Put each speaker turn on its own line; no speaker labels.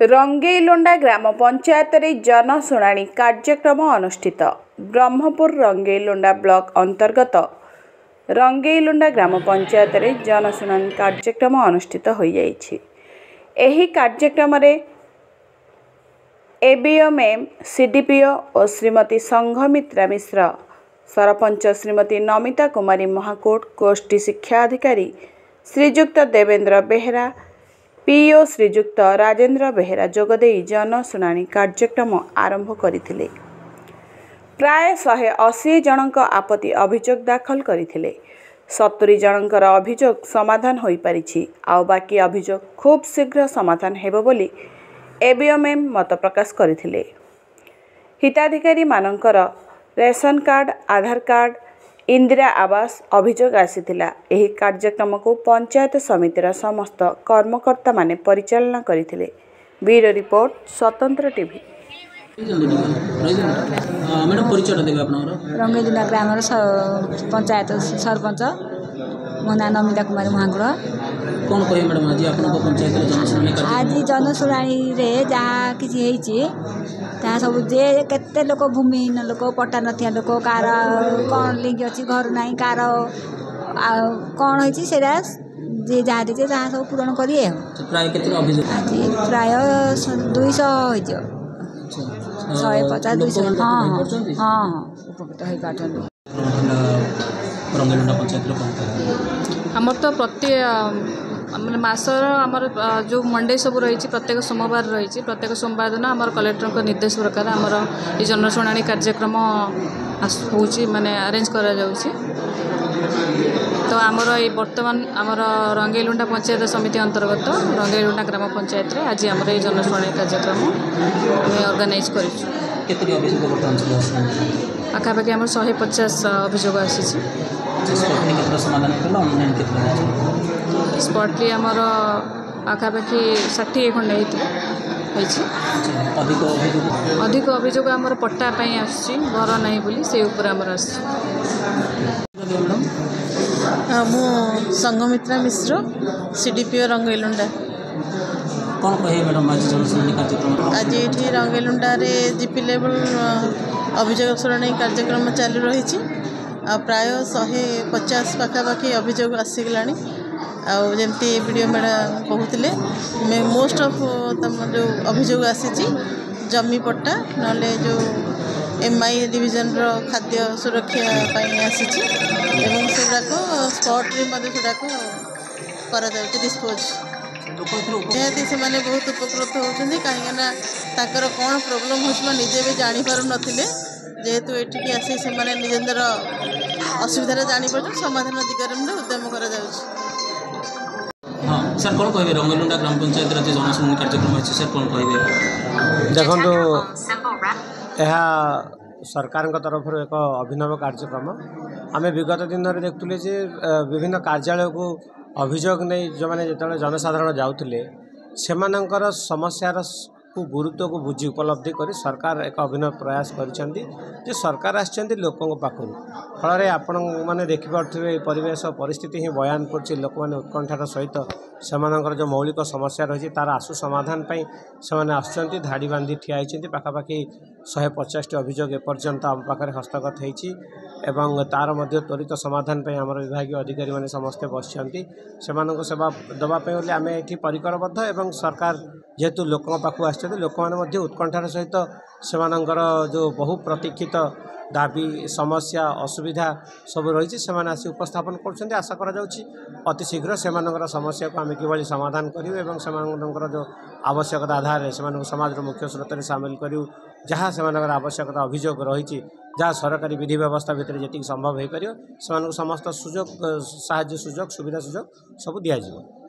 रंगेइलोंडा ग्राम पंचायत रे जनशुणाणी कार्यक्रम अनुष्ठित। ब्रह्मपुर रंगेइलोंडा ब्लॉक अंतर्गत रंगेइलोंडा ग्राम पंचायत रे जनशुणाणी कार्यक्रम अनुष्ठित हो जाइछि। एही कार्यक्रम रे एबीएमएम सीडीपीओ और श्रीमती संघमित्रा मिश्र, सरपंच श्रीमती नमिता कुमारी महाकोट, गोष्ठी शिक्षा अधिकारी श्रीजुक्त देवेंद्र बेहेरा, पीओ श्रीजुक्त राजेंद्र बेहेरा जोगदे जनशुणाणी कार्यक्रम आरंभ करथिले। प्राय 180 जनक आपत्ति अभियोग दाखल करथिले। 70 जनकर अभियोग समाधान होई परिछि। आउ बाकी अभियोग खूब शीघ्र समाधान हेबो बोली एबीएमएम मत प्रकाश करथिले। हिताधिकारी मानकर रेशन कार्ड, आधार कार्ड, इंदिरा आवास अभियोग आसीथिला। एही कार्यक्रम को पंचायत समितिर समस्त कर्मकर्ता माने परिचालना करथिले। ब्यूरो रिपोर्ट स्वतंत्र टीवी।
मैडम परिचय देबे आपनर
रंगेइलोंडा ग्राम पंचायत सरपंच मो ना नमिता कुमारी महागुड़।
कौन कहे मैडम आज आपन पंचायत जनशुणाणी
आज जनशुणाणी रे जहाँ किसी होइछि ता सब जे केते लोक भूमिहीन लोक, पट्टा नथिया लोक, कार कौन लिंक अच्छी घर नहीं, कार कौन होइछि सेरा जे जहाँ देखे जहाँ सब पूरण करिए।
प्राय केते अभियोग
आज प्राय 200 होइछ। 150 200 हाँ उपकृत हो पार्छन।
रंगेइलोंडा पंचायत रो कोन
हमर तो प्रति माने मासर आमर जो मंडे सब रही प्रत्येक सोमवार रही प्रत्येक सोमवार दिन आमर कलेक्टर निर्देश प्रकार आमर ये जनशुणाणी कार्यक्रम होची माने अरेंज करा जाउची। तो आमर ये वर्तमान आमर रंगेइलोंडा पंचायत समिति अंतर्गत रंगेइलोंडा ग्राम पंचायत रे आज आमर ये जनशुणाणी कार्यक्रम आम ऑर्गेनाइज करिछु।
केते अभियोग वर्तमान
पाखापाखि आमर 150 अभियोग आसी। स्पॉटली आमर पाखापाखि 60 खंडे अधिक अभियोग आमर पट्टा आसी घर नहीं बोली से ऊपर आमर आसी।
मु संघमित्रा मिश्र, सीडीपीओ रंगेइलोंडा।
कौन कहे मैडम आज जनशुणाणी कार्यक्रम
आज ये रंगेइलोंडा रे जीपी लेवल अभियोग शुणाणी कार्यक्रम चालू रही। प्राय 150 पाखापाखि अभियोग आसीगला। जमती वीडियो मैडम कहते मोस्ट ऑफ तम जो अभियोग आसी जमी पट्टा नले जो एमआई डिविजन रो खाद्य सुरक्षा आसी सेगुड़ाक स्पॉट्रे सेगुड़ाक कर डिस्पोज निहती से बहुत उपकृत होती कहीं कौन प्रोब्लेम हो निजे भी जापार नथिले जेहेतु एठिकी आसी से निजर असुविधा जापर समाधान दिगरे उद्यम कर।
हाँ सर कौन कहे रंगेइलोंडा ग्राम पंचायत जनशुणाणी कार्यक्रम अच्छे सर कौन कहे
देखो यह सरकार तरफ एक अभिनव कार्यक्रम आम विगत दिन में देखुले विभिन्न कार्यालय को अभियोग नहीं जो मैंने जो जनसाधारण जाऊे से समस्यार को गुरुत्व को बुझी उपलब्धि कर सरकार एक अभिनव प्रयास कर सरकार आसछन्ति लोकों पाखु फल आपण मैंने देखिपे परिवेश परिस्थिति ही बयान कर लोक मैंने उत्कंठार सहित से जो मौलिक समस्या रही तार आशु समाधान से आसुच्च धाड़ी बांधि ठिया होती पाखापाखि 150 अभियोग एपर्यंत आम पाखे हस्तगत होती तार मध्य त्वरित समाधान आम विभाग अधिकारी मैंने समस्ते बसती से सेवा देवाई आम ये परिकरबद्ध एवं सरकार जेहेतु लोकों पाखु आस लोक मैंने उत्कंठार सहित से जो बहु प्रतीक्षित दाबी समस्या असुविधा सब रही से आसी उपस्थापन कर आशा करा अति शीघ्र से समस्या को आम कि समाधान करूँ से जो आवश्यकता आधार से समाज मुख्य स्रोत में सामिल करूँ जहाँ से आवश्यकता अभियोग रही जहाँ सरकारी विधि व्यवस्था भितर जी संभव हो पार से समस्त सुजोग साहाय्य सुजोग सुविधा सुजोग सब दिज्व।